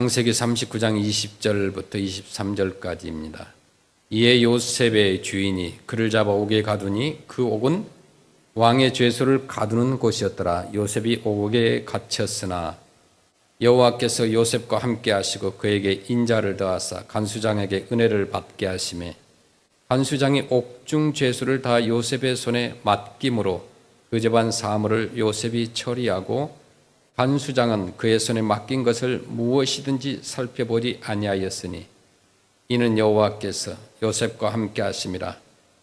창세기 39장 20절부터 23절까지입니다. 이에 요셉의 주인이 그를 잡아 옥에 가두니 그 옥은 왕의 죄수를 가두는 곳이었더라. 요셉이 옥에 갇혔으나 여호와께서 요셉과 함께 하시고 그에게 인자를 더하사 간수장에게 은혜를 받게 하시매 간수장이 옥중 죄수를 다 요셉의 손에 맡김으로 그 집안 사물을 요셉이 처리하고 간수장은 그의 손에 맡긴 것을 무엇이든지 살펴보지 아니하였으니 이는 여호와께서 요셉과 함께 하심이라.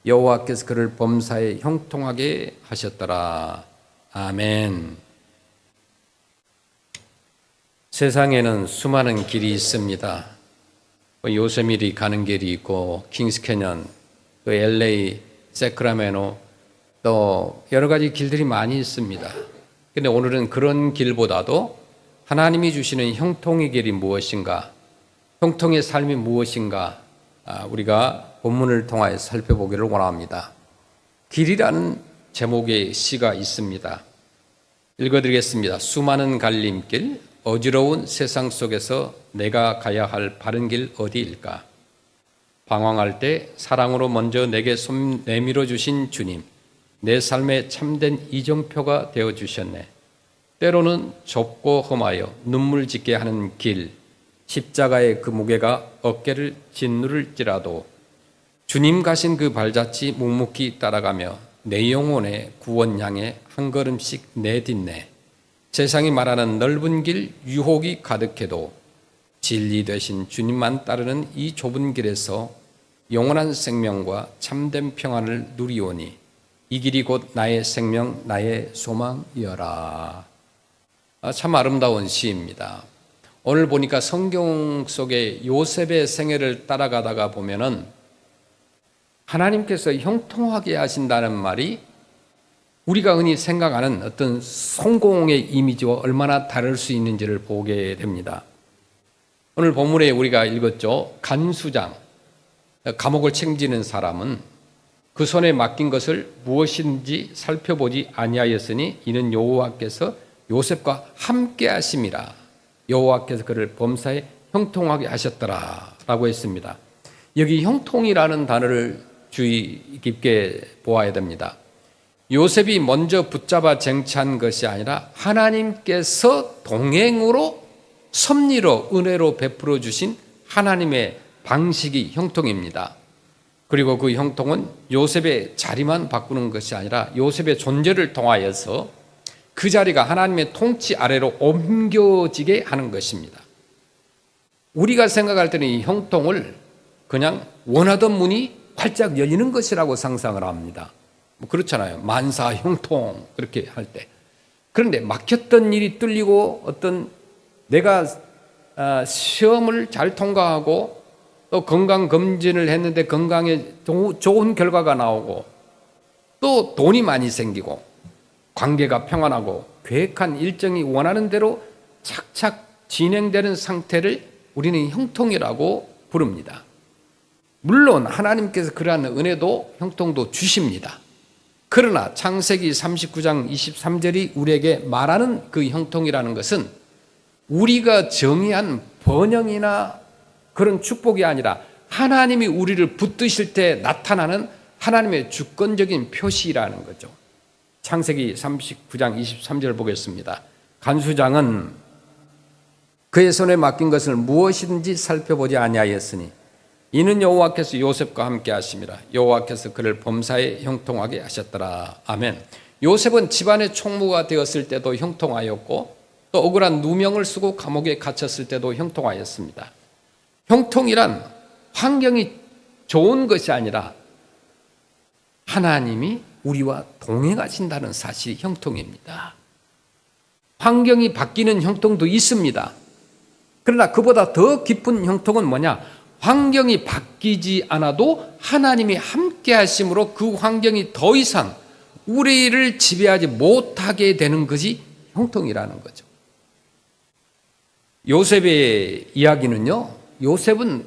여호와께서 그를 범사에 형통하게 하셨더라. 아멘. 세상에는 수많은 길이 있습니다. 요세미리 가는 길이 있고 킹스 캐년, 또 LA, 세크라멘토, 또 여러 가지 길들이 많이 있습니다. 그런데 오늘은 그런 길보다도 하나님이 주시는 형통의 길이 무엇인가, 형통의 삶이 무엇인가 우리가 본문을 통하여 살펴보기를 원합니다. 길이라는 제목의 시가 있습니다. 읽어드리겠습니다. 수많은 갈림길, 어지러운 세상 속에서 내가 가야 할 바른 길 어디일까? 방황할 때 사랑으로 먼저 내게 손 내밀어 주신 주님, 내 삶의 참된 이정표가 되어주셨네. 때로는 좁고 험하여 눈물 짓게 하는 길, 십자가의 그 무게가 어깨를 짓누를지라도 주님 가신 그 발자취 묵묵히 따라가며 내 영혼의 구원 향해 한 걸음씩 내딛네. 세상이 말하는 넓은 길, 유혹이 가득해도 진리 되신 주님만 따르는 이 좁은 길에서 영원한 생명과 참된 평안을 누리오니 이 길이 곧 나의 생명, 나의 소망이여라. 참 아름다운 시입니다. 오늘 보니까 성경 속에 요셉의 생애를 따라가다가 보면은 하나님께서 형통하게 하신다는 말이 우리가 흔히 생각하는 어떤 성공의 이미지와 얼마나 다를 수 있는지를 보게 됩니다. 오늘 본문에 우리가 읽었죠. 간수장, 감옥을 책임지는 사람은 그 손에 맡긴 것을 무엇인지 살펴보지 아니하였으니 이는 여호와께서 요셉과 함께 하심이라. 여호와께서 그를 범사에 형통하게 하셨더라 라고 했습니다. 여기 형통이라는 단어를 주의 깊게 보아야 됩니다. 요셉이 먼저 붙잡아 쟁취한 것이 아니라 하나님께서 동행으로 섭리로 은혜로 베풀어 주신 하나님의 방식이 형통입니다. 그리고 그 형통은 요셉의 자리만 바꾸는 것이 아니라 요셉의 존재를 통하여서 그 자리가 하나님의 통치 아래로 옮겨지게 하는 것입니다. 우리가 생각할 때는 이 형통을 그냥 원하던 문이 활짝 열리는 것이라고 상상을 합니다. 뭐 그렇잖아요. 만사 형통 그렇게 할 때. 그런데 막혔던 일이 뚫리고 어떤 내가 시험을 잘 통과하고 또 건강검진을 했는데 건강에 좋은 결과가 나오고 또 돈이 많이 생기고 관계가 평안하고 계획한 일정이 원하는 대로 착착 진행되는 상태를 우리는 형통이라고 부릅니다. 물론 하나님께서 그러한 은혜도 형통도 주십니다. 그러나 창세기 39장 23절이 우리에게 말하는 그 형통이라는 것은 우리가 정의한 번영이나 그런 축복이 아니라 하나님이 우리를 붙드실 때 나타나는 하나님의 주권적인 표시라는 거죠. 창세기 39장 23절 보겠습니다. 간수장은 그의 손에 맡긴 것을 무엇이든지 살펴보지 아니하였으니 이는 여호와께서 요셉과 함께 하심이라. 여호와께서 그를 범사에 형통하게 하셨더라. 아멘. 요셉은 집안의 총무가 되었을 때도 형통하였고 또 억울한 누명을 쓰고 감옥에 갇혔을 때도 형통하였습니다. 형통이란 환경이 좋은 것이 아니라 하나님이 우리와 동행하신다는 사실이 형통입니다. 환경이 바뀌는 형통도 있습니다. 그러나 그보다 더 깊은 형통은 뭐냐? 환경이 바뀌지 않아도 하나님이 함께 하심으로 그 환경이 더 이상 우리를 지배하지 못하게 되는 것이 형통이라는 거죠. 요셉의 이야기는요, 요셉은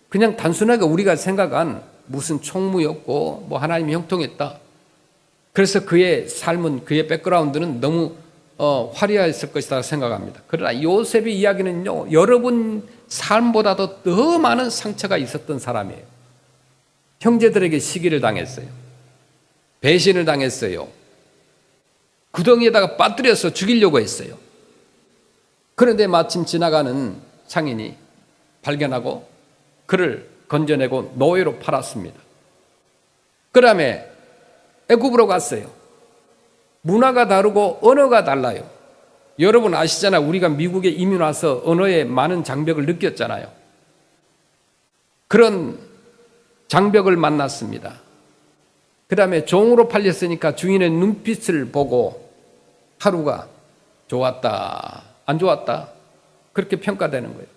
그냥 단순하게 우리가 생각한 무슨 총무였고 뭐 하나님이 형통했다. 그래서 그의 삶은, 그의 백그라운드는 너무 화려했을 것이다 생각합니다. 그러나 요셉의 이야기는요, 여러분 삶보다도 더 많은 상처가 있었던 사람이에요. 형제들에게 시기를 당했어요. 배신을 당했어요. 구덩이에다가 빠뜨려서 죽이려고 했어요. 그런데 마침 지나가는 상인이 발견하고 그를 건져내고 노예로 팔았습니다. 그 다음에 애굽으로 갔어요. 문화가 다르고 언어가 달라요. 여러분 아시잖아요. 우리가 미국에 이민 와서 언어에 많은 장벽을 느꼈잖아요. 그런 장벽을 만났습니다. 그 다음에 종으로 팔렸으니까 주인의 눈빛을 보고 하루가 좋았다, 안 좋았다, 그렇게 평가되는 거예요.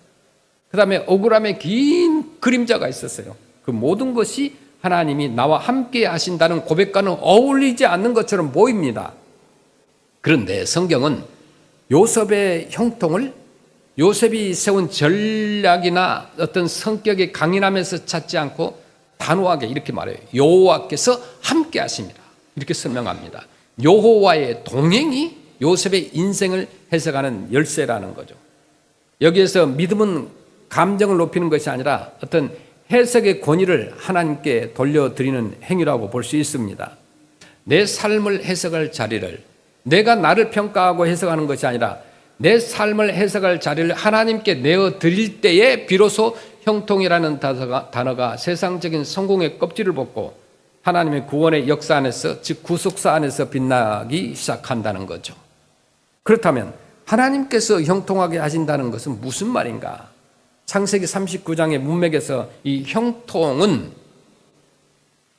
그 다음에 억울함의 긴 그림자가 있었어요. 그 모든 것이 하나님이 나와 함께 하신다는 고백과는 어울리지 않는 것처럼 보입니다. 그런데 성경은 요셉의 형통을 요셉이 세운 전략이나 어떤 성격의 강인함에서 찾지 않고 단호하게 이렇게 말해요. 여호와께서 함께 하십니다. 이렇게 설명합니다. 여호와의 동행이 요셉의 인생을 해석하는 열쇠라는 거죠. 여기에서 믿음은 감정을 높이는 것이 아니라 어떤 해석의 권위를 하나님께 돌려드리는 행위라고 볼 수 있습니다. 내 삶을 해석할 자리를 내가 나를 평가하고 해석하는 것이 아니라 내 삶을 해석할 자리를 하나님께 내어드릴 때에 비로소 형통이라는 단어가 세상적인 성공의 껍질을 벗고 하나님의 구원의 역사 안에서, 즉 구속사 안에서 빛나기 시작한다는 거죠. 그렇다면 하나님께서 형통하게 하신다는 것은 무슨 말인가? 창세기 39장의 문맥에서 이 형통은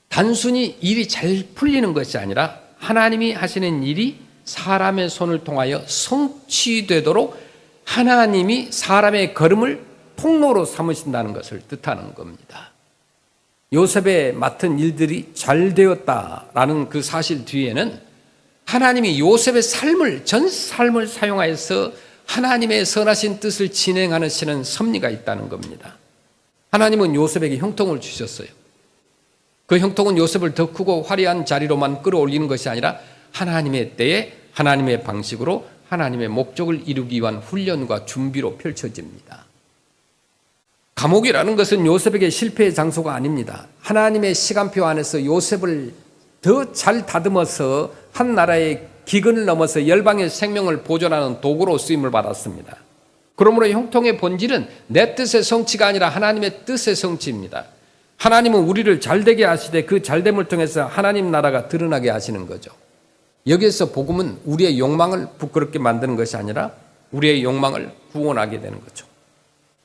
단순히 일이 잘 풀리는 것이 아니라 하나님이 하시는 일이 사람의 손을 통하여 성취되도록 하나님이 사람의 걸음을 통로로 삼으신다는 것을 뜻하는 겁니다. 요셉의 맡은 일들이 잘 되었다라는 그 사실 뒤에는 하나님이 요셉의 전 삶을 사용하여서 하나님의 선하신 뜻을 진행하시는 섭리가 있다는 겁니다. 하나님은 요셉에게 형통을 주셨어요. 그 형통은 요셉을 더 크고 화려한 자리로만 끌어올리는 것이 아니라 하나님의 때에 하나님의 방식으로 하나님의 목적을 이루기 위한 훈련과 준비로 펼쳐집니다. 감옥이라는 것은 요셉에게 실패의 장소가 아닙니다. 하나님의 시간표 안에서 요셉을 더 잘 다듬어서 한 나라의 기근을 넘어서 열방의 생명을 보존하는 도구로 쓰임을 받았습니다. 그러므로 형통의 본질은 내 뜻의 성취가 아니라 하나님의 뜻의 성취입니다. 하나님은 우리를 잘되게 하시되 그 잘됨을 통해서 하나님 나라가 드러나게 하시는 거죠. 여기에서 복음은 우리의 욕망을 부끄럽게 만드는 것이 아니라 우리의 욕망을 구원하게 되는 거죠.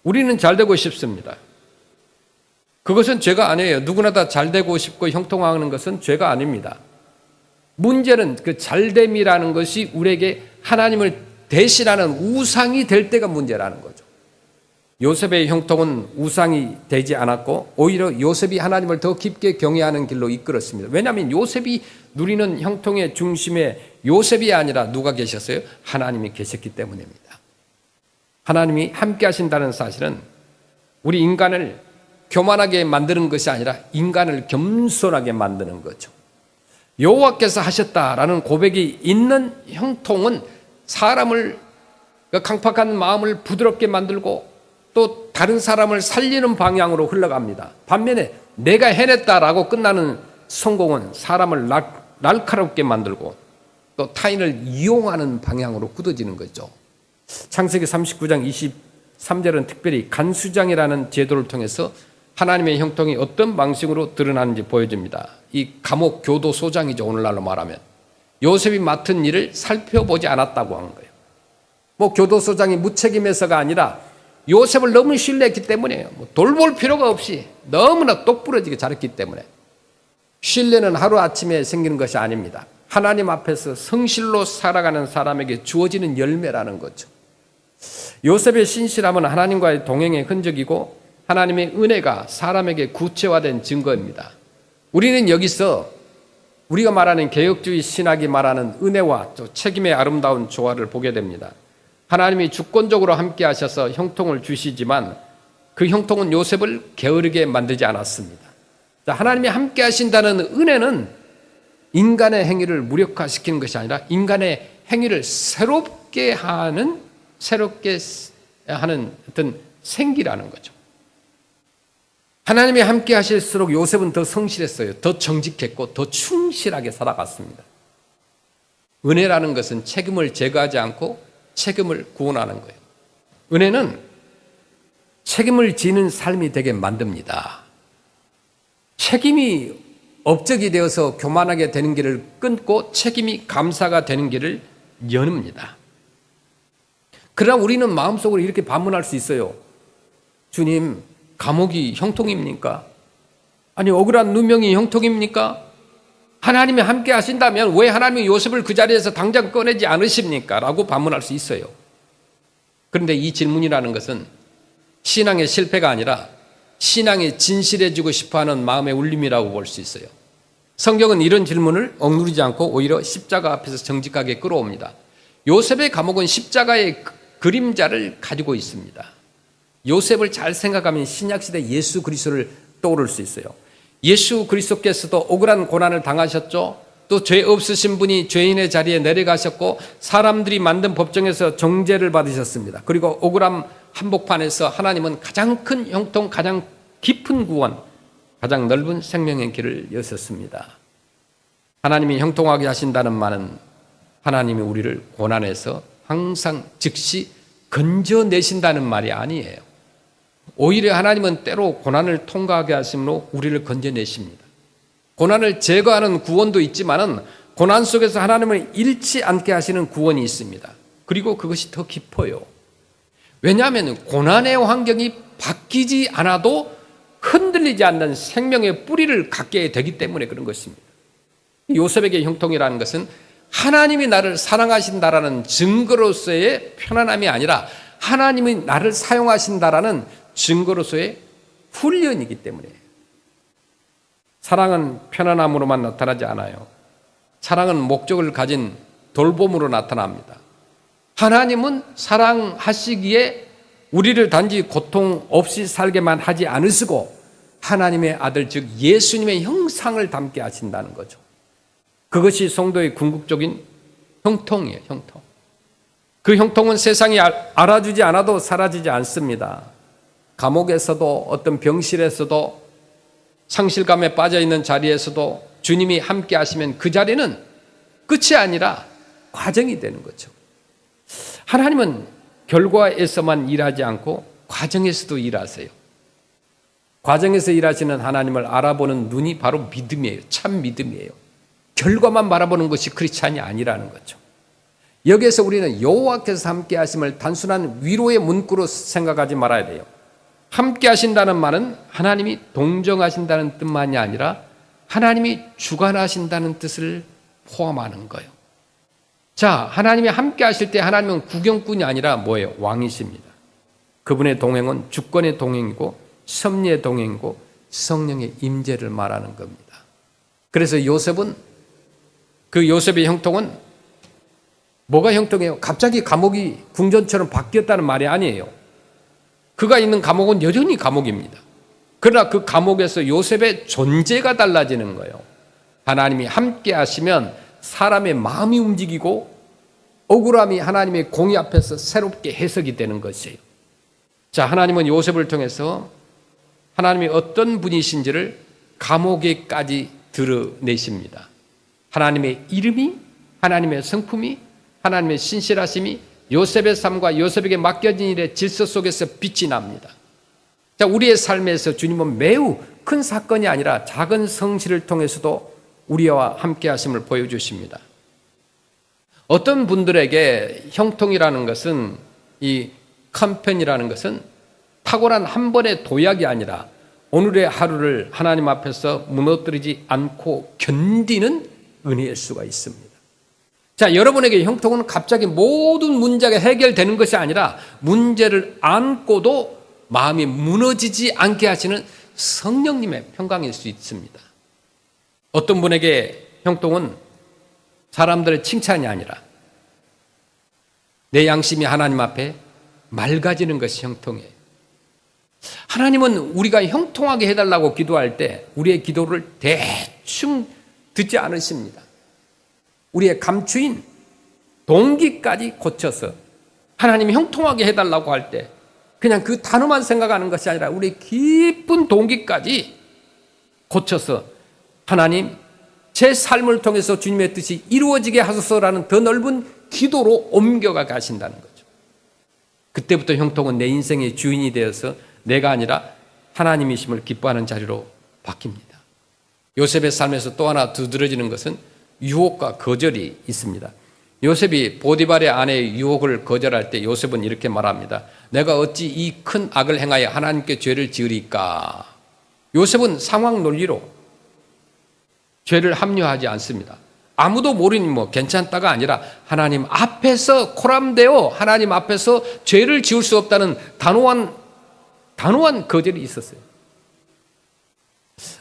우리는 잘되고 싶습니다. 그것은 죄가 아니에요. 누구나 다 잘되고 싶고 형통하는 것은 죄가 아닙니다. 문제는 그 잘됨이라는 것이 우리에게 하나님을 대신하는 우상이 될 때가 문제라는 거죠. 요셉의 형통은 우상이 되지 않았고 오히려 요셉이 하나님을 더 깊게 경외하는 길로 이끌었습니다. 왜냐하면 요셉이 누리는 형통의 중심에 요셉이 아니라 누가 계셨어요? 하나님이 계셨기 때문입니다. 하나님이 함께 하신다는 사실은 우리 인간을 교만하게 만드는 것이 아니라 인간을 겸손하게 만드는 거죠. 여호와께서 하셨다라는 고백이 있는 형통은 사람을 강팍한 마음을 부드럽게 만들고 또 다른 사람을 살리는 방향으로 흘러갑니다. 반면에 내가 해냈다라고 끝나는 성공은 사람을 날카롭게 만들고 또 타인을 이용하는 방향으로 굳어지는 거죠. 창세기 39장 23절은 특별히 간수장이라는 제도를 통해서 하나님의 형통이 어떤 방식으로 드러나는지 보여줍니다. 이 감옥 교도소장이죠. 오늘날로 말하면 요셉이 맡은 일을 살펴보지 않았다고 한 거예요. 교도소장이 무책임해서가 아니라 요셉을 너무 신뢰했기 때문이에요. 돌볼 필요가 없이 너무나 똑부러지게 잘했기 때문에. 신뢰는 하루아침에 생기는 것이 아닙니다. 하나님 앞에서 성실로 살아가는 사람에게 주어지는 열매라는 거죠. 요셉의 신실함은 하나님과의 동행의 흔적이고 하나님의 은혜가 사람에게 구체화된 증거입니다. 우리는 여기서 우리가 말하는 개혁주의 신학이 말하는 은혜와 또 책임의 아름다운 조화를 보게 됩니다. 하나님이 주권적으로 함께 하셔서 형통을 주시지만 그 형통은 요셉을 게으르게 만들지 않았습니다. 하나님이 함께 하신다는 은혜는 인간의 행위를 무력화시키는 것이 아니라 인간의 행위를 새롭게 하는 어떤 생기라는 거죠. 하나님이 함께 하실수록 요셉은 더 성실했어요. 더 정직했고 더 충실하게 살아갔습니다. 은혜라는 것은 책임을 제거하지 않고 책임을 구원하는 거예요. 은혜는 책임을 지는 삶이 되게 만듭니다. 책임이 업적이 되어서 교만하게 되는 길을 끊고 책임이 감사가 되는 길을 여늡니다. 그러나 우리는 마음속으로 이렇게 반문할 수 있어요. 주님, 감옥이 형통입니까? 아니, 억울한 누명이 형통입니까? 하나님이 함께 하신다면 왜 하나님이 요셉을 그 자리에서 당장 꺼내지 않으십니까? 라고 반문할 수 있어요. 그런데 이 질문이라는 것은 신앙의 실패가 아니라 신앙이 진실해지고 싶어하는 마음의 울림이라고 볼 수 있어요. 성경은 이런 질문을 억누르지 않고 오히려 십자가 앞에서 정직하게 끌어옵니다. 요셉의 감옥은 십자가의 그림자를 가지고 있습니다. 요셉을 잘 생각하면 신약시대 예수 그리스도를 떠오를 수 있어요. 예수 그리스도께서도 억울한 고난을 당하셨죠. 또 죄 없으신 분이 죄인의 자리에 내려가셨고 사람들이 만든 법정에서 정죄를 받으셨습니다. 그리고 억울함 한복판에서 하나님은 가장 큰 형통, 가장 깊은 구원, 가장 넓은 생명의 길을 여셨습니다. 하나님이 형통하게 하신다는 말은 하나님이 우리를 고난에서 항상 즉시 건져내신다는 말이 아니에요. 오히려 하나님은 때로 고난을 통과하게 하심으로 우리를 건져내십니다. 고난을 제거하는 구원도 있지만은 고난 속에서 하나님을 잃지 않게 하시는 구원이 있습니다. 그리고 그것이 더 깊어요. 왜냐하면 고난의 환경이 바뀌지 않아도 흔들리지 않는 생명의 뿌리를 갖게 되기 때문에 그런 것입니다. 요셉에게 형통이라는 것은 하나님이 나를 사랑하신다라는 증거로서의 편안함이 아니라 하나님이 나를 사용하신다라는 증거로서의 훈련이기 때문에 사랑은 편안함으로만 나타나지 않아요. 사랑은 목적을 가진 돌봄으로 나타납니다. 하나님은 사랑하시기에 우리를 단지 고통 없이 살게만 하지 않으시고 하나님의 아들 즉 예수님의 형상을 담게 하신다는 거죠. 그것이 성도의 궁극적인 형통이에요. 형통. 그 형통은 세상이 알아주지 않아도 사라지지 않습니다. 감옥에서도 어떤 병실에서도 상실감에 빠져있는 자리에서도 주님이 함께 하시면 그 자리는 끝이 아니라 과정이 되는 거죠. 하나님은 결과에서만 일하지 않고 과정에서도 일하세요. 과정에서 일하시는 하나님을 알아보는 눈이 바로 믿음이에요. 참 믿음이에요. 결과만 바라보는 것이 크리스찬이 아니라는 거죠. 여기에서 우리는 여호와께서 함께 하심을 단순한 위로의 문구로 생각하지 말아야 돼요. 함께 하신다는 말은 하나님이 동정하신다는 뜻만이 아니라 하나님이 주관하신다는 뜻을 포함하는 거예요. 자, 하나님이 함께 하실 때 하나님은 구경꾼이 아니라 뭐예요? 왕이십니다. 그분의 동행은 주권의 동행이고 섭리의 동행이고 성령의 임재를 말하는 겁니다. 그래서 요셉은 그 요셉의 형통은 뭐가 형통이에요? 갑자기 감옥이 궁전처럼 바뀌었다는 말이 아니에요. 그가 있는 감옥은 여전히 감옥입니다. 그러나 그 감옥에서 요셉의 존재가 달라지는 거예요. 하나님이 함께 하시면 사람의 마음이 움직이고 억울함이 하나님의 공의 앞에서 새롭게 해석이 되는 것이에요. 자, 하나님은 요셉을 통해서 하나님이 어떤 분이신지를 감옥에까지 드러내십니다. 하나님의 이름이, 하나님의 성품이, 하나님의 신실하심이 요셉의 삶과 요셉에게 맡겨진 일의 질서 속에서 빛이 납니다. 자, 우리의 삶에서 주님은 매우 큰 사건이 아니라 작은 성실을 통해서도 우리와 함께 하심을 보여주십니다. 어떤 분들에게 형통이라는 것은, 이 컴편이라는 것은 탁월한 한 번의 도약이 아니라 오늘의 하루를 하나님 앞에서 무너뜨리지 않고 견디는 은혜일 수가 있습니다. 자, 여러분에게 형통은 갑자기 모든 문제가 해결되는 것이 아니라 문제를 안고도 마음이 무너지지 않게 하시는 성령님의 평강일 수 있습니다. 어떤 분에게 형통은 사람들의 칭찬이 아니라 내 양심이 하나님 앞에 맑아지는 것이 형통이에요. 하나님은 우리가 형통하게 해달라고 기도할 때 우리의 기도를 대충 듣지 않으십니다. 우리의 감추인 동기까지 고쳐서 하나님이 형통하게 해달라고 할 때 그냥 그 단어만 생각하는 것이 아니라 우리 깊은 동기까지 고쳐서 하나님 제 삶을 통해서 주님의 뜻이 이루어지게 하소서라는 더 넓은 기도로 옮겨가 가신다는 거죠. 그때부터 형통은 내 인생의 주인이 되어서 내가 아니라 하나님이심을 기뻐하는 자리로 바뀝니다. 요셉의 삶에서 또 하나 두드러지는 것은 유혹과 거절이 있습니다. 요셉이 보디발의 아내의 유혹을 거절할 때 요셉은 이렇게 말합니다. 내가 어찌 이 큰 악을 행하여 하나님께 죄를 지으리까. 요셉은 상황 논리로 죄를 합리화하지 않습니다. 아무도 모르니 뭐 괜찮다가 아니라 하나님 앞에서 코람되어 하나님 앞에서 죄를 지을 수 없다는 단호한 거절이 있었어요.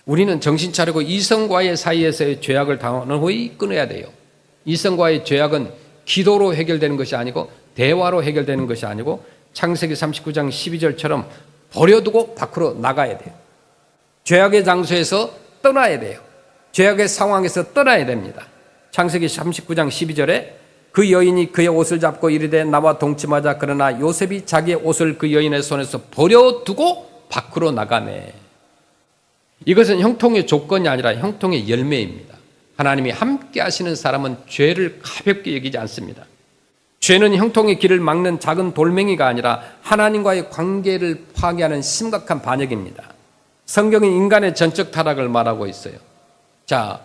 우리는 정신 차리고 이성과의 사이에서의 죄악을 단호히 끊어야 돼요. 이성과의 죄악은 기도로 해결되는 것이 아니고 대화로 해결되는 것이 아니고 창세기 39장 12절처럼 버려두고 밖으로 나가야 돼요. 죄악의 장소에서 떠나야 돼요. 죄악의 상황에서 떠나야 됩니다. 창세기 39장 12절에 그 여인이 그의 옷을 잡고 이르되 나와 동침하자. 그러나 요셉이 자기의 옷을 그 여인의 손에서 버려두고 밖으로 나가네. 이것은 형통의 조건이 아니라 형통의 열매입니다. 하나님이 함께 하시는 사람은 죄를 가볍게 여기지 않습니다. 죄는 형통의 길을 막는 작은 돌멩이가 아니라 하나님과의 관계를 파괴하는 심각한 반역입니다. 성경은 인간의 전적 타락을 말하고 있어요. 자,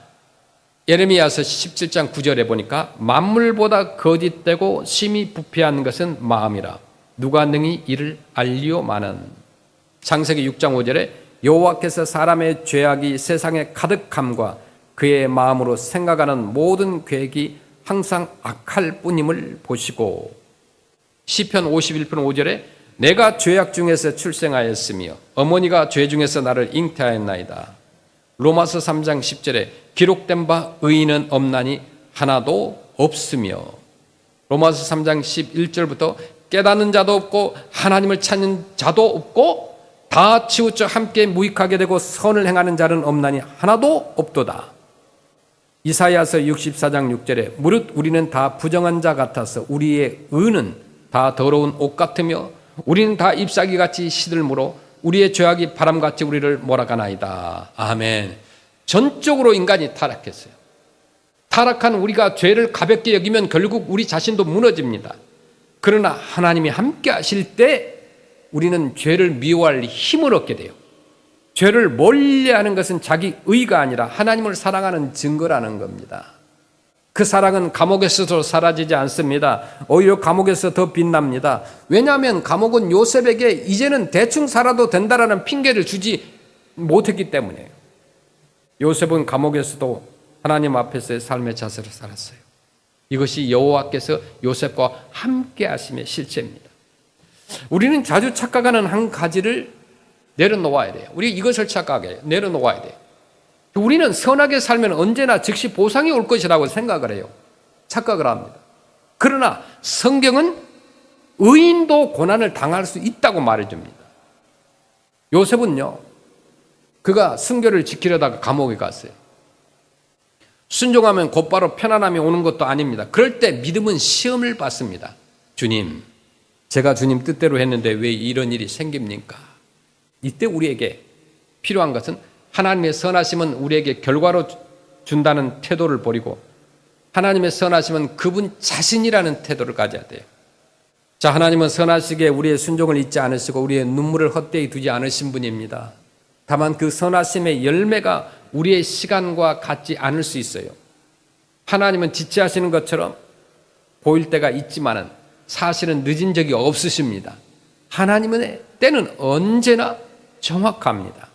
예레미야서 17장 9절에 보니까 만물보다 거짓되고 심히 부패한 것은 마음이라 누가 능히 이를 알리오마는. 창세기 6장 5절에 여호와께서 사람의 죄악이 세상에 가득함과 그의 마음으로 생각하는 모든 계획이 항상 악할 뿐임을 보시고. 시편 51편 5절에 내가 죄악 중에서 출생하였으며 어머니가 죄 중에서 나를 잉태하였나이다. 로마서 3장 10절에 기록된 바 의인은 없나니 하나도 없으며. 로마서 3장 11절부터 깨닫는 자도 없고 하나님을 찾는 자도 없고 다 치우쳐 함께 무익하게 되고 선을 행하는 자는 없나니 하나도 없도다. 이사야서 64장 6절에 무릇 우리는 다 부정한 자 같아서 우리의 의는 다 더러운 옷 같으며 우리는 다 잎사귀같이 시들므로 우리의 죄악이 바람같이 우리를 몰아가나이다. 아멘. 전적으로 인간이 타락했어요. 타락한 우리가 죄를 가볍게 여기면 결국 우리 자신도 무너집니다. 그러나 하나님이 함께 하실 때 우리는 죄를 미워할 힘을 얻게 돼요. 죄를 멀리하는 것은 자기 의가 아니라 하나님을 사랑하는 증거라는 겁니다. 그 사랑은 감옥에서도 사라지지 않습니다. 오히려 감옥에서 더 빛납니다. 왜냐하면 감옥은 요셉에게 이제는 대충 살아도 된다라는 핑계를 주지 못했기 때문이에요. 요셉은 감옥에서도 하나님 앞에서의 삶의 자세로 살았어요. 이것이 여호와께서 요셉과 함께 하심의 실체입니다. 우리는 자주 착각하는 한 가지를 내려놓아야 돼요. 우리 이것을 착각해요. 내려놓아야 돼요. 우리는 선하게 살면 언제나 즉시 보상이 올 것이라고 생각을 해요. 착각을 합니다. 그러나 성경은 의인도 고난을 당할 수 있다고 말해줍니다. 요셉은요, 그가 순교를 지키려다가 감옥에 갔어요. 순종하면 곧바로 편안함이 오는 것도 아닙니다. 그럴 때 믿음은 시험을 받습니다. 주님, 제가 주님 뜻대로 했는데 왜 이런 일이 생깁니까? 이때 우리에게 필요한 것은 하나님의 선하심은 우리에게 결과로 준다는 태도를 버리고 하나님의 선하심은 그분 자신이라는 태도를 가져야 돼요. 자, 하나님은 선하시기에 우리의 순종을 잊지 않으시고 우리의 눈물을 헛되이 두지 않으신 분입니다. 다만 그 선하심의 열매가 우리의 시간과 같지 않을 수 있어요. 하나님은 지체하시는 것처럼 보일 때가 있지만은 사실은 늦은 적이 없으십니다. 하나님의 때는 언제나 정확합니다.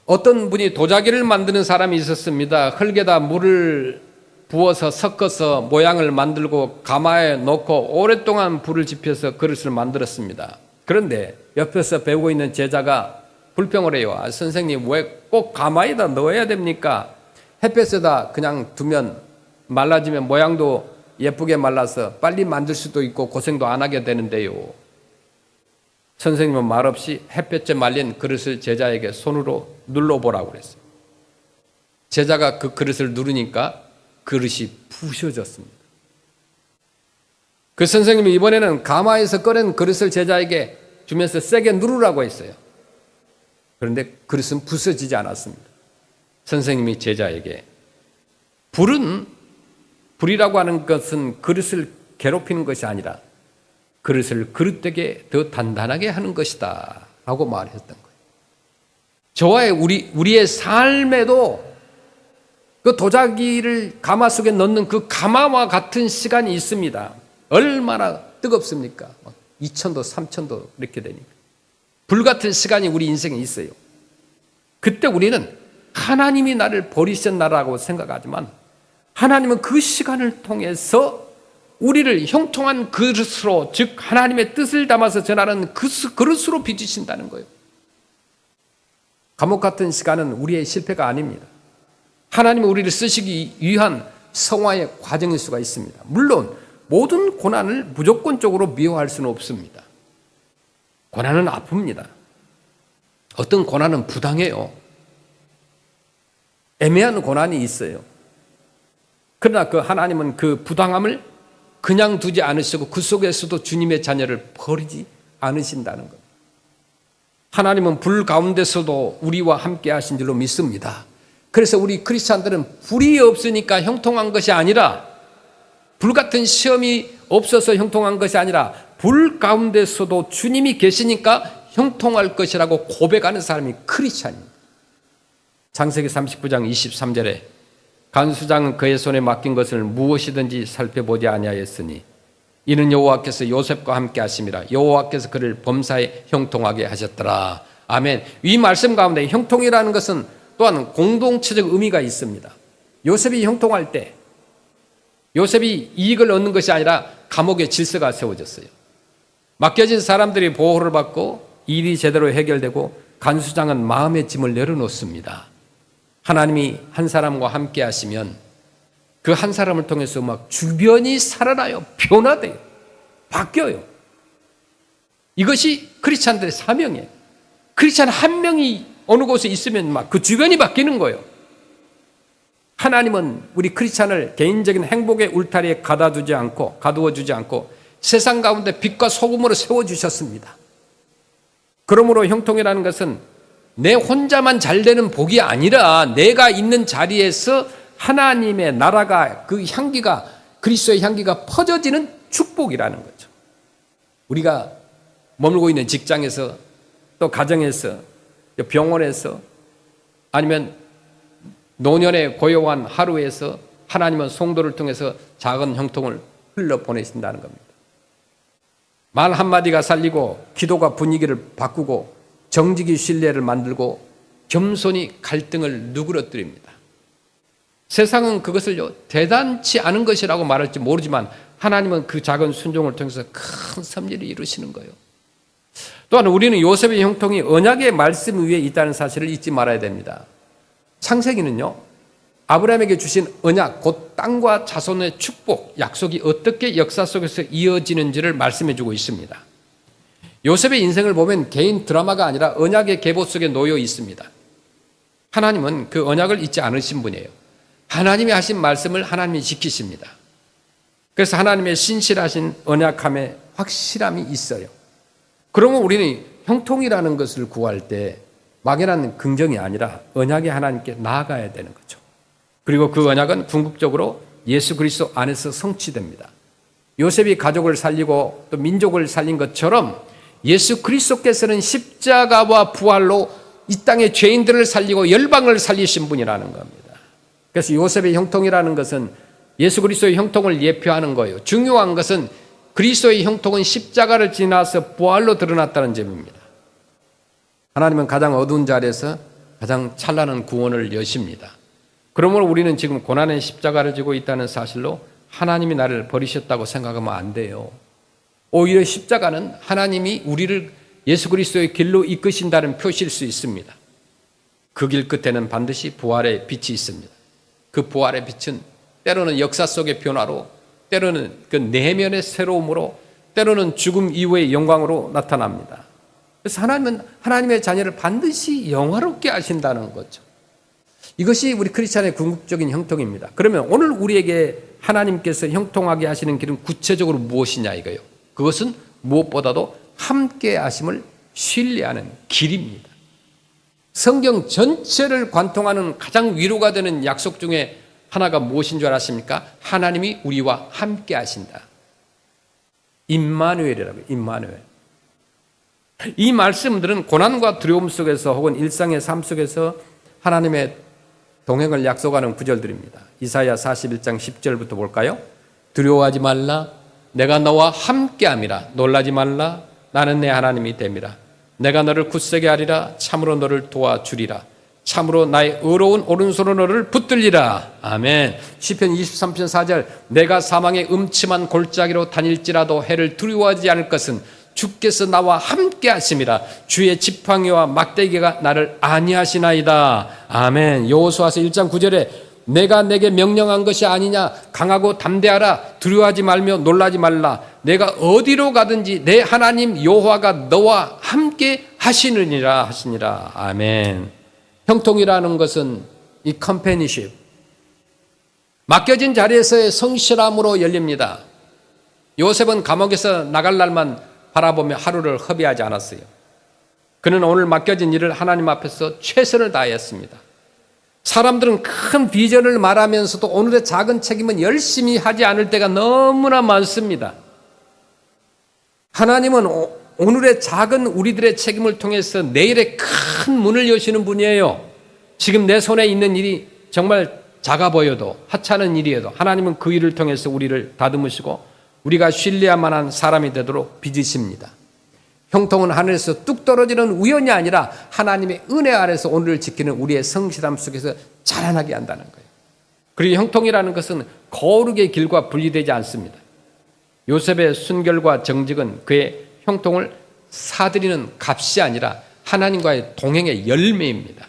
어떤 분이 도자기를 만드는 사람이 있었습니다. 흙에다 물을 부어서 섞어서 모양을 만들고 가마에 넣고 오랫동안 불을 지펴서 그릇을 만들었습니다. 그런데 옆에서 배우고 있는 제자가 불평을 해요. 아, 선생님 왜 꼭 가마에다 넣어야 됩니까? 햇볕에다 그냥 두면 말라지면 모양도 예쁘게 말라서 빨리 만들 수도 있고 고생도 안 하게 되는데요. 선생님은 말없이 햇볕에 말린 그릇을 제자에게 손으로 눌러보라고 그랬어요. 제자가 그 그릇을 누르니까 그릇이 부셔졌습니다. 그 선생님이 이번에는 가마에서 꺼낸 그릇을 제자에게 주면서 세게 누르라고 했어요. 그런데 그릇은 부서지지 않았습니다. 선생님이 제자에게 불이라고 하는 것은 그릇을 괴롭히는 것이 아니라 그릇을 그릇되게 더 단단하게 하는 것이다 라고 말했던 거예요. 저와의 우리의 삶에도 그 도자기를 가마 속에 넣는 그 가마와 같은 시간이 있습니다. 얼마나 뜨겁습니까? 2000도, 3000도 이렇게 되니까. 불같은 시간이 우리 인생에 있어요. 그때 우리는 하나님이 나를 버리셨나라고 생각하지만 하나님은 그 시간을 통해서 우리를 형통한 그릇으로, 즉 하나님의 뜻을 담아서 전하는 그릇으로 빚으신다는 거예요. 감옥 같은 시간은 우리의 실패가 아닙니다. 하나님은 우리를 쓰시기 위한 성화의 과정일 수가 있습니다. 물론 모든 고난을 무조건적으로 미워할 수는 없습니다. 고난은 아픕니다. 어떤 고난은 부당해요. 애매한 고난이 있어요. 그러나 그 하나님은 그 부당함을 그냥 두지 않으시고 그 속에서도 주님의 자녀를 버리지 않으신다는 것. 하나님은 불 가운데서도 우리와 함께 하신 줄로 믿습니다. 그래서 우리 크리스찬들은 불이 없으니까 형통한 것이 아니라, 불같은 시험이 없어서 형통한 것이 아니라 불 가운데서도 주님이 계시니까 형통할 것이라고 고백하는 사람이 크리스찬입니다. 창세기 39장 23절에 간수장은 그의 손에 맡긴 것을 무엇이든지 살펴보지 아니하였으니 이는 여호와께서 요셉과 함께 하심이라. 여호와께서 그를 범사에 형통하게 하셨더라. 아멘. 이 말씀 가운데 형통이라는 것은 또한 공동체적 의미가 있습니다. 요셉이 형통할 때 요셉이 이익을 얻는 것이 아니라 감옥의 질서가 세워졌어요. 맡겨진 사람들이 보호를 받고 일이 제대로 해결되고 간수장은 마음의 짐을 내려놓습니다. 하나님이 한 사람과 함께 하시면 그 한 사람을 통해서 막 주변이 살아나요. 변화돼요. 바뀌어요. 이것이 크리스찬들의 사명이에요. 크리스찬 한 명이 어느 곳에 있으면 막 그 주변이 바뀌는 거예요. 하나님은 우리 크리스찬을 개인적인 행복의 울타리에 가두어 주지 않고 세상 가운데 빛과 소금으로 세워주셨습니다. 그러므로 형통이라는 것은 내 혼자만 잘 되는 복이 아니라 내가 있는 자리에서 하나님의 나라가, 그 향기가, 그리스도의 향기가 퍼져지는 축복이라는 거죠. 우리가 머물고 있는 직장에서, 또 가정에서, 병원에서, 아니면 노년에 고요한 하루에서 하나님은 성도를 통해서 작은 형통을 흘러보내신다는 겁니다. 말 한마디가 살리고 기도가 분위기를 바꾸고 정직이 신뢰를 만들고 겸손이 갈등을 누그러뜨립니다. 세상은 그것을 대단치 않은 것이라고 말할지 모르지만 하나님은 그 작은 순종을 통해서 큰 섭리를 이루시는 거예요. 또한 우리는 요셉의 형통이 언약의 말씀 위에 있다는 사실을 잊지 말아야 됩니다. 창세기는요, 아브라함에게 주신 언약, 곧 땅과 자손의 축복, 약속이 어떻게 역사 속에서 이어지는지를 말씀해 주고 있습니다. 요셉의 인생을 보면 개인 드라마가 아니라 언약의 계보 속에 놓여 있습니다. 하나님은 그 언약을 잊지 않으신 분이에요. 하나님이 하신 말씀을 하나님이 지키십니다. 그래서 하나님의 신실하신 언약함에 확실함이 있어요. 그러면 우리는 형통이라는 것을 구할 때 막연한 긍정이 아니라 언약의 하나님께 나아가야 되는 거죠. 그리고 그 언약은 궁극적으로 예수 그리스도 안에서 성취됩니다. 요셉이 가족을 살리고 또 민족을 살린 것처럼 예수 그리스도께서는 십자가와 부활로 이 땅의 죄인들을 살리고 열방을 살리신 분이라는 겁니다. 그래서 요셉의 형통이라는 것은 예수 그리스도의 형통을 예표하는 거예요. 중요한 것은 그리스도의 형통은 십자가를 지나서 부활로 드러났다는 점입니다. 하나님은 가장 어두운 자리에서 가장 찬란한 구원을 여십니다. 그러므로 우리는 지금 고난의 십자가를 지고 있다는 사실로 하나님이 나를 버리셨다고 생각하면 안 돼요. 오히려 십자가는 하나님이 우리를 예수 그리스도의 길로 이끄신다는 표시일 수 있습니다. 그 길 끝에는 반드시 부활의 빛이 있습니다. 그 부활의 빛은 때로는 역사 속의 변화로, 때로는 그 내면의 새로움으로, 때로는 죽음 이후의 영광으로 나타납니다. 그래서 하나님은 하나님의 자녀를 반드시 영화롭게 하신다는 거죠. 이것이 우리 크리스찬의 궁극적인 형통입니다. 그러면 오늘 우리에게 하나님께서 형통하게 하시는 길은 구체적으로 무엇이냐 이거예요. 그것은 무엇보다도 함께 하심을 신뢰하는 길입니다. 성경 전체를 관통하는 가장 위로가 되는 약속 중에 하나가 무엇인 줄 아십니까? 하나님이 우리와 함께 하신다. 임마누엘이라고요. 임마누엘. 이 말씀들은 고난과 두려움 속에서 혹은 일상의 삶 속에서 하나님의 동행을 약속하는 구절들입니다. 이사야 41장 10절부터 볼까요? 두려워하지 말라. 내가 너와 함께함이라. 놀라지 말라. 나는 내 하나님이 됨이라. 내가 너를 굳세게 하리라. 참으로 너를 도와주리라. 참으로 나의 의로운 오른손으로 너를 붙들리라. 아멘. 시편 23편 4절 내가 사망의 음침한 골짜기로 다닐지라도 해를 두려워하지 않을 것은 주께서 나와 함께 하심이라. 주의 지팡이와 막대기가 나를 안위하시나이다. 아멘. 여호수아서 1장 9절에 내가 내게 명령한 것이 아니냐. 강하고 담대하라. 두려워하지 말며 놀라지 말라. 내가 어디로 가든지 내 하나님 여호와가 너와 함께 하시느니라 하시니라. 아멘. 형통이라는 것은 이 컴패니십, 맡겨진 자리에서의 성실함으로 열립니다. 요셉은 감옥에서 나갈 날만 바라보며 하루를 허비하지 않았어요. 그는 오늘 맡겨진 일을 하나님 앞에서 최선을 다했습니다. 사람들은 큰 비전을 말하면서도 오늘의 작은 책임은 열심히 하지 않을 때가 너무나 많습니다. 하나님은 오늘의 작은 우리들의 책임을 통해서 내일의 큰 문을 여시는 분이에요. 지금 내 손에 있는 일이 정말 작아 보여도 하찮은 일이어도 하나님은 그 일을 통해서 우리를 다듬으시고 우리가 신뢰할 만한 사람이 되도록 빚으십니다. 형통은 하늘에서 뚝 떨어지는 우연이 아니라 하나님의 은혜 아래서 오늘을 지키는 우리의 성실함 속에서 자라나게 한다는 거예요. 그리고 형통이라는 것은 거룩의 길과 분리되지 않습니다. 요셉의 순결과 정직은 그의 형통을 사들이는 값이 아니라 하나님과의 동행의 열매입니다.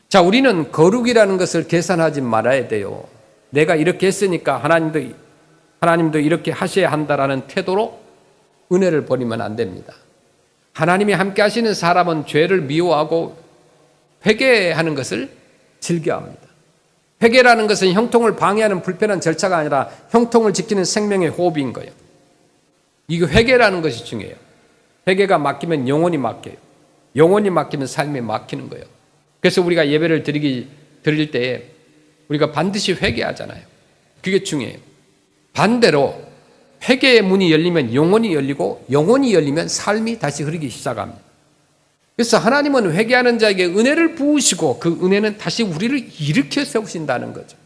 자, 우리는 거룩이라는 것을 계산하지 말아야 돼요. 내가 이렇게 했으니까 하나님도 이렇게 하셔야 한다라는 태도로 은혜를 버리면 안 됩니다. 하나님이 함께 하시는 사람은 죄를 미워하고 회개하는 것을 즐겨합니다. 회개라는 것은 형통을 방해하는 불편한 절차가 아니라 형통을 지키는 생명의 호흡인 거예요. 이거 회개라는 것이 중요해요. 회개가 막히면 영혼이 막혀요. 영혼이 막히면 삶이 막히는 거예요. 그래서 우리가 예배를 드릴 때에 우리가 반드시 회개하잖아요. 그게 중요해요. 반대로 회개의 문이 열리면 영혼이 열리고 영혼이 열리면 삶이 다시 흐르기 시작합니다. 그래서 하나님은 회개하는 자에게 은혜를 부으시고 그 은혜는 다시 우리를 일으켜 세우신다는 거죠.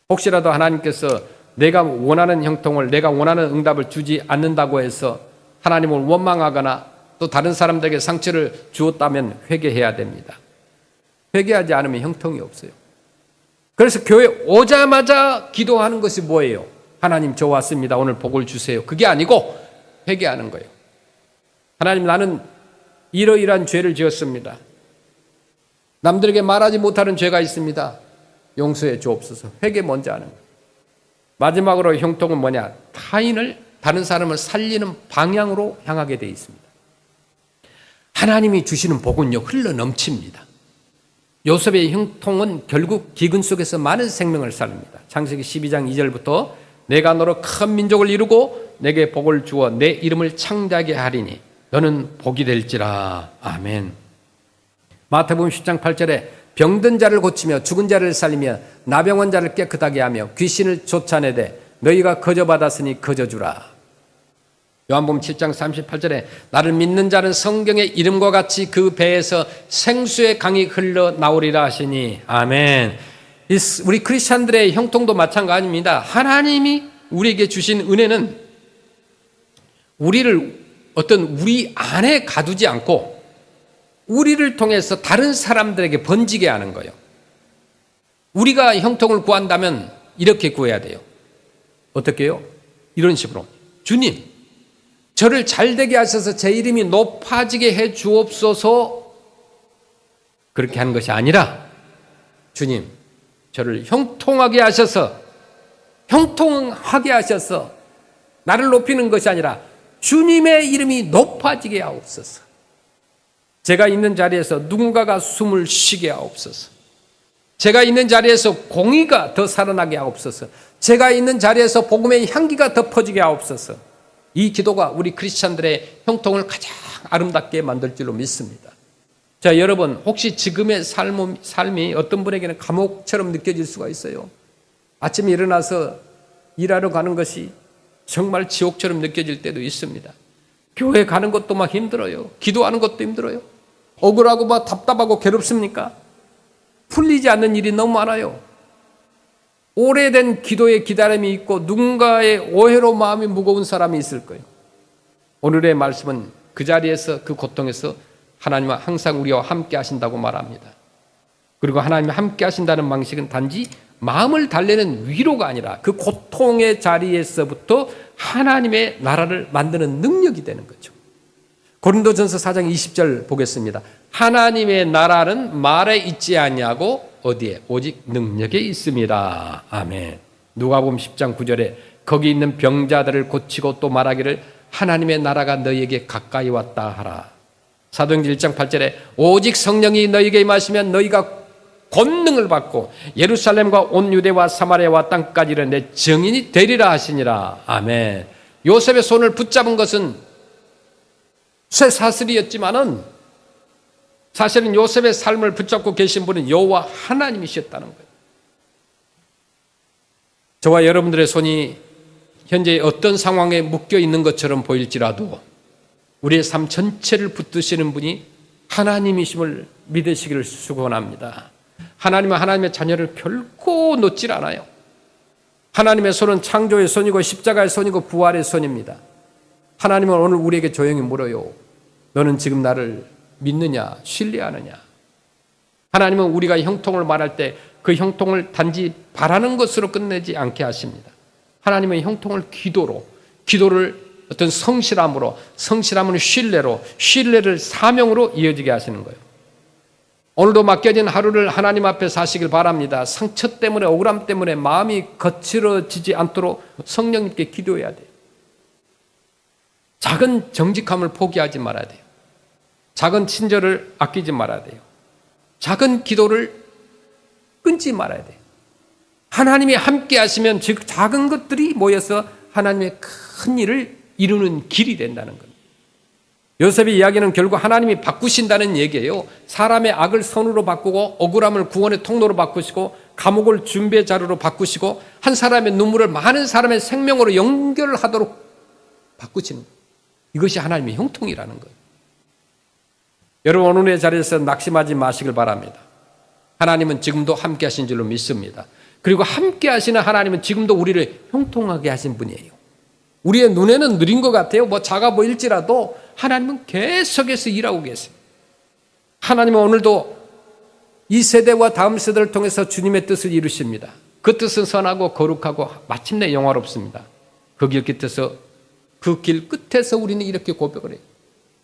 혹시라도 하나님께서 내가 원하는 형통을, 내가 원하는 응답을 주지 않는다고 해서 하나님을 원망하거나 또 다른 사람들에게 상처를 주었다면 회개해야 됩니다. 회개하지 않으면 형통이 없어요. 그래서 교회 오자마자 기도하는 것이 뭐예요? 하나님 저 왔습니다. 오늘 복을 주세요. 그게 아니고 회개하는 거예요. 하나님 나는 이러이러한 죄를 지었습니다. 남들에게 말하지 못하는 죄가 있습니다. 용서해 주옵소서. 회개 먼저 하는 거예요. 마지막으로 형통은 뭐냐? 다른 사람을 살리는 방향으로 향하게 되어 있습니다. 하나님이 주시는 복은요 흘러 넘칩니다. 요셉의 형통은 결국 기근 속에서 많은 생명을 살립니다. 창세기 12장 2절부터 내가 너로 큰 민족을 이루고 내게 복을 주어 내 이름을 창대하게 하리니 너는 복이 될지라. 아멘. 마태복음 10장 8절에 병든 자를 고치며 죽은 자를 살리며 나병원 자를 깨끗하게 하며 귀신을 쫓아내되 너희가 거저받았으니 거저주라. 요한복음 7장 38절에 나를 믿는 자는 성경의 이름과 같이 그 배에서 생수의 강이 흘러나오리라 하시니. 아멘. 우리 크리스찬들의 형통도 마찬가지입니다. 하나님이 우리에게 주신 은혜는 우리를 우리 안에 가두지 않고 우리를 통해서 다른 사람들에게 번지게 하는 거예요. 우리가 형통을 구한다면 이렇게 구해야 돼요. 어떻게 해요? 이런 식으로. 주님, 저를 잘되게 하셔서 제 이름이 높아지게 해 주옵소서. 그렇게 하는 것이 아니라 주님, 저를 형통하게 하셔서 나를 높이는 것이 아니라 주님의 이름이 높아지게 하옵소서. 제가 있는 자리에서 누군가가 숨을 쉬게 하옵소서. 제가 있는 자리에서 공의가 더 살아나게 하옵소서. 제가 있는 자리에서 복음의 향기가 더 퍼지게 하옵소서. 이 기도가 우리 크리스찬들의 형통을 가장 아름답게 만들 줄로 믿습니다. 자, 여러분, 혹시 지금의 삶이 어떤 분에게는 감옥처럼 느껴질 수가 있어요. 아침에 일어나서 일하러 가는 것이 정말 지옥처럼 느껴질 때도 있습니다. 교회 가는 것도 막 힘들어요. 기도하는 것도 힘들어요. 억울하고 막 답답하고 괴롭습니까? 풀리지 않는 일이 너무 많아요. 오래된 기도의 기다림이 있고 누군가의 오해로 마음이 무거운 사람이 있을 거예요. 오늘의 말씀은 그 자리에서, 그 고통에서 하나님은 항상 우리와 함께 하신다고 말합니다. 그리고 하나님이 함께 하신다는 방식은 단지 마음을 달래는 위로가 아니라 그 고통의 자리에서부터 하나님의 나라를 만드는 능력이 되는 거죠. 고린도전서 4장 20절 보겠습니다. 하나님의 나라는 말에 있지 아니하고 어디에? 오직 능력에 있습니다. 아멘. 누가복음 10장 9절에 거기 있는 병자들을 고치고 또 말하기를 하나님의 나라가 너희에게 가까이 왔다 하라. 사도행전 1장 8절에 오직 성령이 너희에게 임하시면 너희가 권능을 받고 예루살렘과 온 유대와 사마리아와 땅까지 이르러 내 증인이 되리라 하시니라. 아멘. 요셉의 손을 붙잡은 것은 쇠사슬이었지만은 사실은 요셉의 삶을 붙잡고 계신 분은 여호와 하나님이셨다는 거예요. 저와 여러분들의 손이 현재 어떤 상황에 묶여 있는 것처럼 보일지라도 우리의 삶 전체를 붙드시는 분이 하나님이심을 믿으시기를 축원합니다. 하나님은 하나님의 자녀를 결코 놓질 않아요. 하나님의 손은 창조의 손이고 십자가의 손이고 부활의 손입니다. 하나님은 오늘 우리에게 조용히 물어요. 너는 지금 나를 믿느냐, 신뢰하느냐? 하나님은 우리가 형통을 말할 때 그 형통을 단지 바라는 것으로 끝내지 않게 하십니다. 하나님은 형통을 기도를 어떤 성실함으로, 성실함은 신뢰로, 신뢰를 사명으로 이어지게 하시는 거예요. 오늘도 맡겨진 하루를 하나님 앞에 사시길 바랍니다. 상처 때문에, 억울함 때문에 마음이 거칠어지지 않도록 성령님께 기도해야 돼요. 작은 정직함을 포기하지 말아야 돼요. 작은 친절을 아끼지 말아야 돼요. 작은 기도를 끊지 말아야 돼요. 하나님이 함께 하시면 즉 작은 것들이 모여서 하나님의 큰 일을 이루는 길이 된다는 겁니다. 요셉의 이야기는 결국 하나님이 바꾸신다는 얘기예요. 사람의 악을 선으로 바꾸고 억울함을 구원의 통로로 바꾸시고 감옥을 준비의 자료로 바꾸시고 한 사람의 눈물을 많은 사람의 생명으로 연결하도록 바꾸시는 거예요. 이것이 하나님의 형통이라는 거예요. 여러분, 오늘의 자리에서 낙심하지 마시길 바랍니다. 하나님은 지금도 함께 하신 줄로 믿습니다. 그리고 함께 하시는 하나님은 지금도 우리를 형통하게 하신 분이에요. 우리의 눈에는 느린 것 같아요. 뭐 작아 보일지라도 하나님은 계속해서 일하고 계세요. 하나님은 오늘도 이 세대와 다음 세대를 통해서 주님의 뜻을 이루십니다. 그 뜻은 선하고 거룩하고 마침내 영화롭습니다. 그 길 끝에서, 그 길 끝에서 우리는 이렇게 고백을 해요.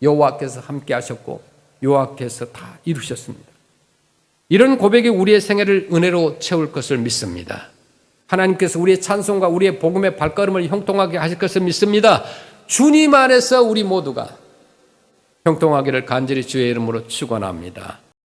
여호와께서 함께 하셨고 여호와께서 다 이루셨습니다. 이런 고백이 우리의 생애를 은혜로 채울 것을 믿습니다. 하나님께서 우리의 찬송과 우리의 복음의 발걸음을 형통하게 하실 것을 믿습니다. 주님 안에서 우리 모두가 형통하기를 간절히 주의 이름으로 축원합니다.